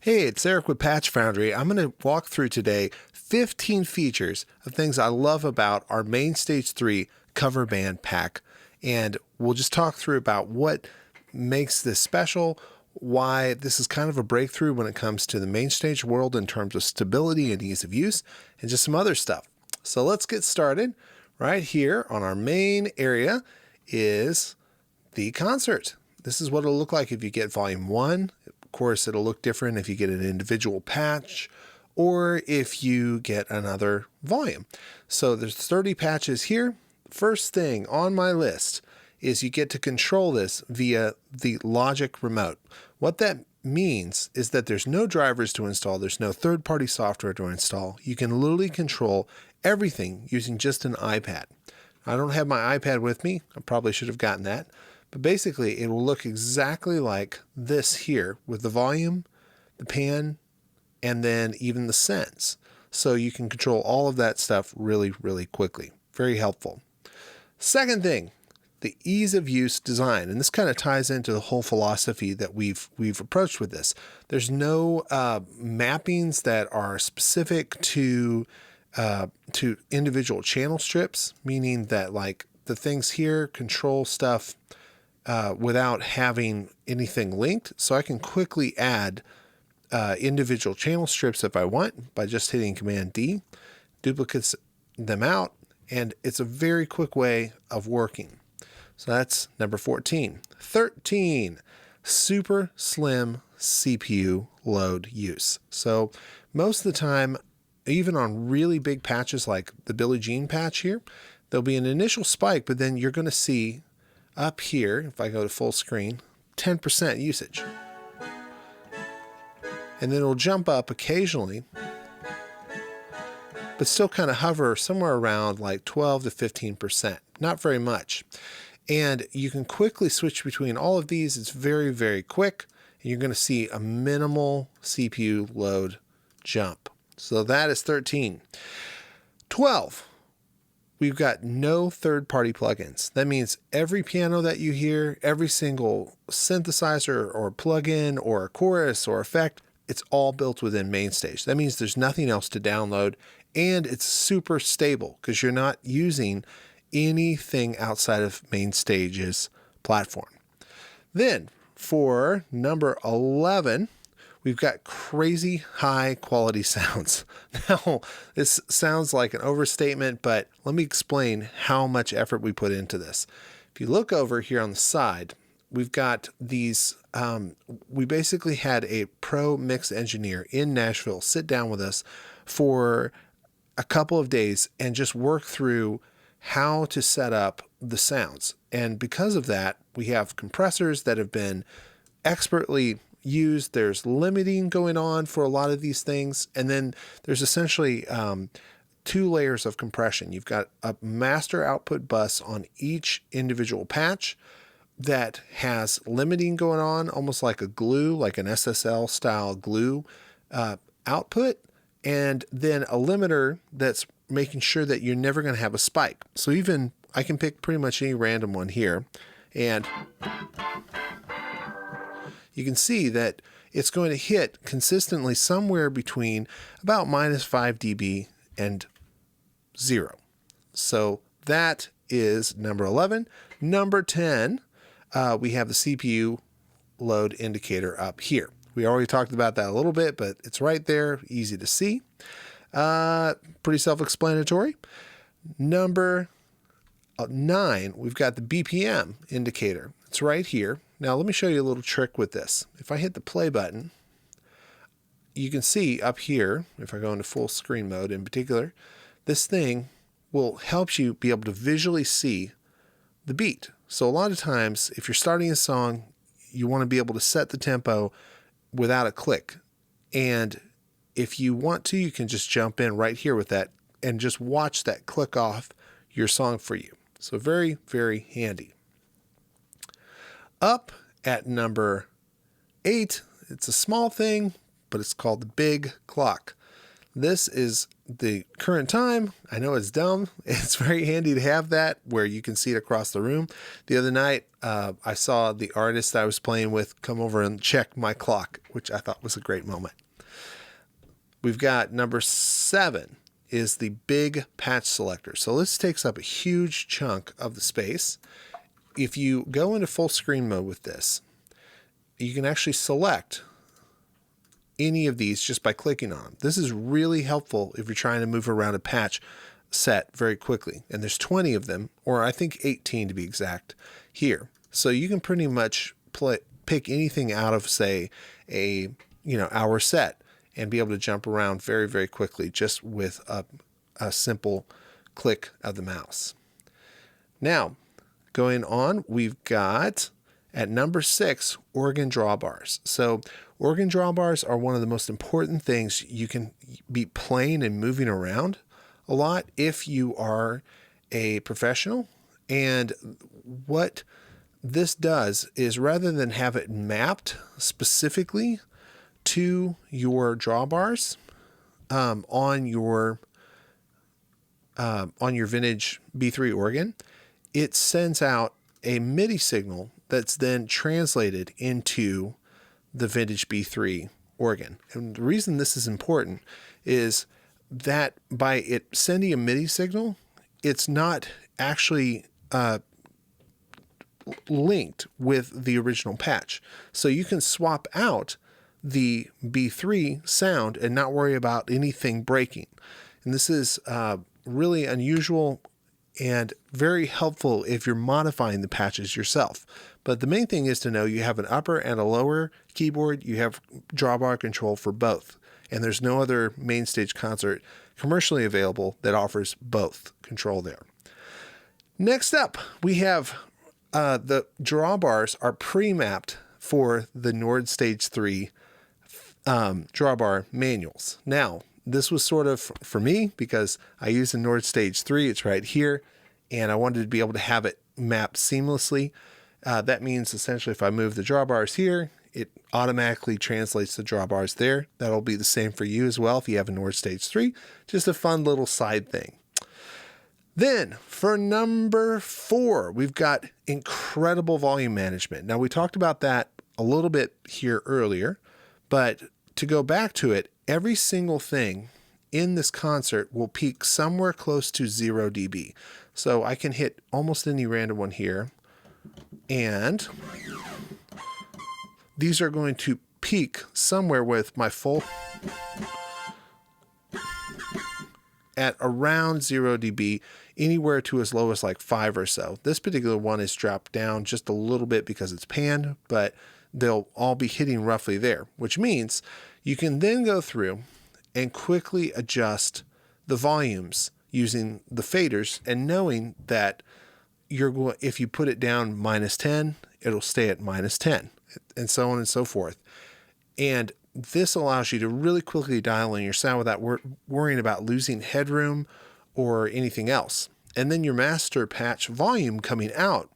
Hey, it's Eric with Patch Foundry. I'm going to walk through today 15 features of things I love about our MainStage 3 cover band pack. And we'll just talk through about what makes this special, why this is kind of a breakthrough when it comes to the MainStage world in terms of stability and ease of use, and just some other stuff. So let's get started. Right here on our main area is the concert. This is what it'll look like if you get volume 1. Of course, it'll look different if you get an individual patch or if you get another volume. So there's 30 patches here. First thing on my list is you get to control this via the Logic remote. What that means is that there's no drivers to install. There's no third-party software to install. You can literally control everything using just an iPad. I don't have my iPad with me. I probably should have gotten that. But basically, it will look exactly like this here with the volume, the pan, and then even the sends. So you can control all of that stuff really, really quickly. Very helpful. Second thing, the ease of use design. And this kind of ties into the whole philosophy that we've approached with this. There's no mappings that are specific to individual channel strips, meaning that like the things here control stuff without having anything linked. So I can quickly add individual channel strips if I want by just hitting Command D, duplicates them out, and it's a very quick way of working. So that's number 14. 13, super slim CPU load use. So most of the time, even on really big patches like the Billie Jean patch here, there'll be an initial spike, but then you're going to see up here, if I go to full screen, 10% usage. And then it'll jump up occasionally, but still kind of hover somewhere around like 12 to 15%. Not very much. And you can quickly switch between all of these. It's very, very quick. And you're going to see a minimal CPU load jump. So that is 13. 12. We've got no third-party plugins. That means every piano that you hear, every single synthesizer or plugin or a chorus or effect, it's all built within MainStage. That means there's nothing else to download, and it's super stable because you're not using anything outside of MainStage's platform. Then for number 11, we've got crazy high quality sounds. Now, this sounds like an overstatement, but let me explain how much effort we put into this. If you look over here on the side, we've got these, we basically had a pro mix engineer in Nashville sit down with us for a couple of days and just work through how to set up the sounds. And because of that, we have compressors that have been expertly used. There's limiting going on for a lot of these things. And then there's essentially 2 layers of compression. You've got a master output bus on each individual patch that has limiting going on, almost like a glue, like an SSL style glue output. And then a limiter that's making sure that you're never going to have a spike. So even I can pick pretty much any random one here, and you can see that it's going to hit consistently somewhere between about -5 dB and 0. So that is number 11. Number 10, we have the CPU load indicator up here. We already talked about that a little bit, but it's right there, easy to see. Pretty self-explanatory. Number 9, we've got the BPM indicator. It's right here. Now let me show you a little trick with this. If I hit the play button, you can see up here, if I go into full screen mode in particular, this thing will help you be able to visually see the beat. So a lot of times, if you're starting a song, you want to be able to set the tempo without a click. And if you want to, you can just jump in right here with that and just watch that click off your song for you. So very, very handy. Up at number 8, it's a small thing, but it's called the big clock. This is the current time. I know it's dumb. It's very handy to have that where you can see it across the room. The other night, I saw the artist I was playing with come over and check my clock, which I thought was a great moment. We've got number 7 is the big patch selector. So this takes up a huge chunk of the space. If you go into full screen mode with this, you can actually select any of these just by clicking on them. This is really helpful if you're trying to move around a patch set very quickly. And there's 20 of them, or I think 18 to be exact here. So you can pretty much pick anything out of, say, a hour set and be able to jump around very, very quickly just with a simple click of the mouse. Now, going on, we've got at number 6, organ drawbars. So organ drawbars are one of the most important things. You can be playing and moving around a lot if you are a professional. And what this does is rather than have it mapped specifically to your drawbars on your vintage B3 organ, it sends out a MIDI signal that's then translated into the vintage B3 organ. And the reason this is important is that by it sending a MIDI signal, it's not actually linked with the original patch. So you can swap out the B3 sound and not worry about anything breaking. And this is really unusual and very helpful if you're modifying the patches yourself. But the main thing is to know you have an upper and a lower keyboard. You have drawbar control for both. And there's no other MainStage Concert commercially available that offers both control there. Next up, we have the drawbars are pre-mapped for the Nord Stage 3 drawbar manuals. Now, this was sort of for me because I use the Nord Stage 3. It's right here, and I wanted to be able to have it mapped seamlessly. That means essentially if I move the drawbars here, it automatically translates the drawbars there. That'll be the same for you as well if you have a Nord Stage 3. Just a fun little side thing. Then for number 4, we've got incredible volume management. Now we talked about that a little bit here earlier, but to go back to it, every single thing in this concert will peak somewhere close to 0 dB. So I can hit almost any random one here, and these are going to peak somewhere with my full at around 0 dB, anywhere to as low as like 5 or so. This particular one is dropped down just a little bit because it's panned, but they'll all be hitting roughly there, which means you can then go through and quickly adjust the volumes using the faders and knowing that if you put it down -10, it'll stay at -10, and so on and so forth. And this allows you to really quickly dial in your sound without worrying about losing headroom or anything else. And then your master patch volume coming out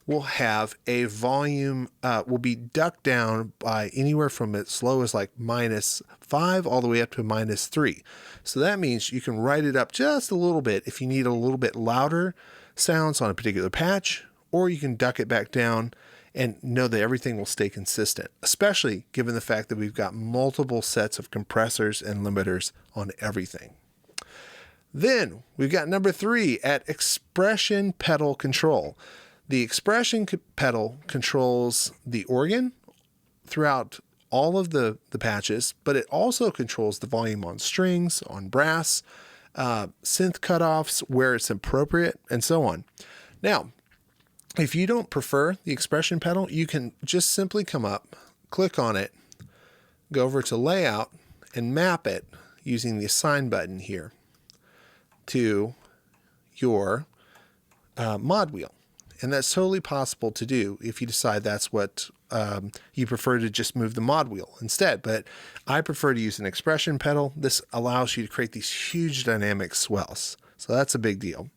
will have a volume, will be ducked down by anywhere from as low as like -5 all the way up to -3. So that means you can write it up just a little bit if you need a little bit louder sounds on a particular patch, or you can duck it back down and know that everything will stay consistent, especially given the fact that we've got multiple sets of compressors and limiters on everything. Then we've got number 3 at expression pedal control. The expression pedal controls the organ throughout all of the patches, but it also controls the volume on strings, on brass, synth cutoffs where it's appropriate, and so on. Now, if you don't prefer the expression pedal, you can just simply come up, click on it, go over to layout, and map it using the assign button here to your mod wheel. And that's totally possible to do if you decide that's what you prefer, to just move the mod wheel instead. But I prefer to use an expression pedal. This allows you to create these huge dynamic swells. So that's a big deal.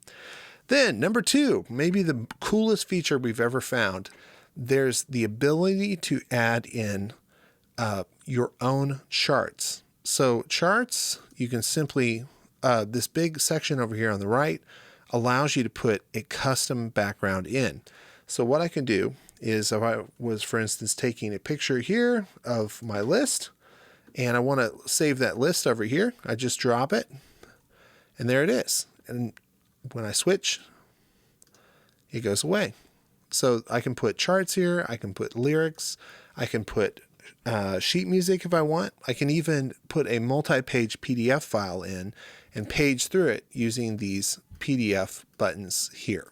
Then number 2, maybe the coolest feature we've ever found. There's the ability to add in your own charts So charts, you can simply, this big section over here on the right allows you to put a custom background in. So what I can do is if I was, for instance, taking a picture here of my list and I want to save that list over here, I just drop it and there it is. And when I switch, it goes away. So I can put charts here, I can put lyrics, I can put sheet music if I want. I can even put a multi-page PDF file in and page through it using these PDF buttons here.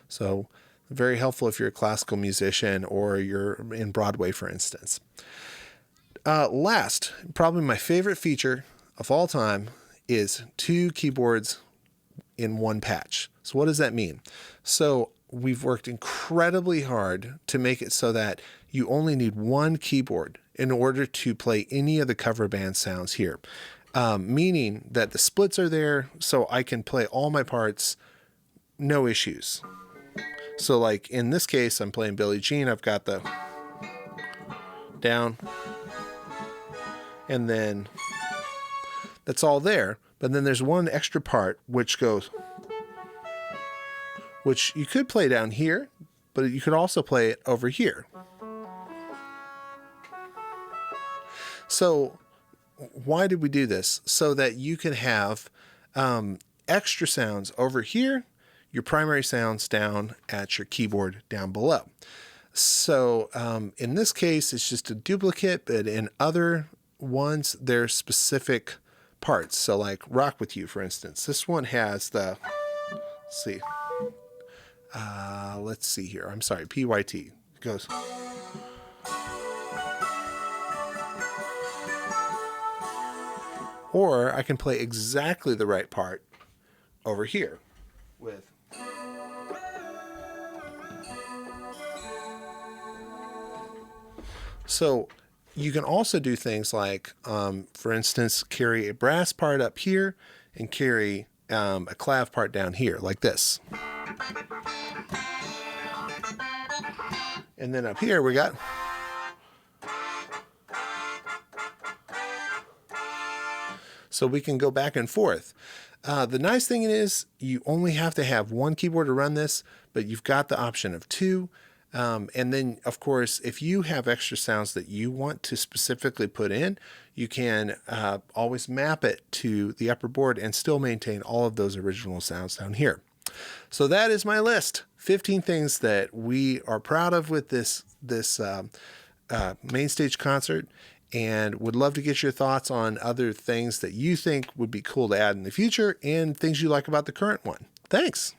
So very helpful if you're a classical musician or you're in Broadway, for instance. Last, probably my favorite feature of all time is 2 keyboards in one patch. So what does that mean? So we've worked incredibly hard to make it so that you only need 1 keyboard in order to play any of the cover band sounds here. Meaning that the splits are there, so I can play all my parts, no issues. So like in this case, I'm playing Billie Jean. I've got the down, and then that's all there. But then there's one extra part which goes, which you could play down here, but you could also play it over here. So why did we do this? So that you can have extra sounds over here, your primary sounds down at your keyboard down below. So in this case, it's just a duplicate, but in other ones, there's specific parts. So like Rock With You, for instance, this one has the, let's see here. I'm sorry, PYT. It goes. Or I can play exactly the right part over here with. So you can also do things like, for instance, carry a brass part up here and carry a clav part down here like this. And then up here we got. So we can go back and forth. The nice thing is you only have to have 1 keyboard to run this, but you've got the option of 2. And then, of course, if you have extra sounds that you want to specifically put in, you can always map it to the upper board and still maintain all of those original sounds down here. So that is my list. 15 things that we are proud of with this MainStage Concert, and would love to get your thoughts on other things that you think would be cool to add in the future and things you like about the current one. Thanks.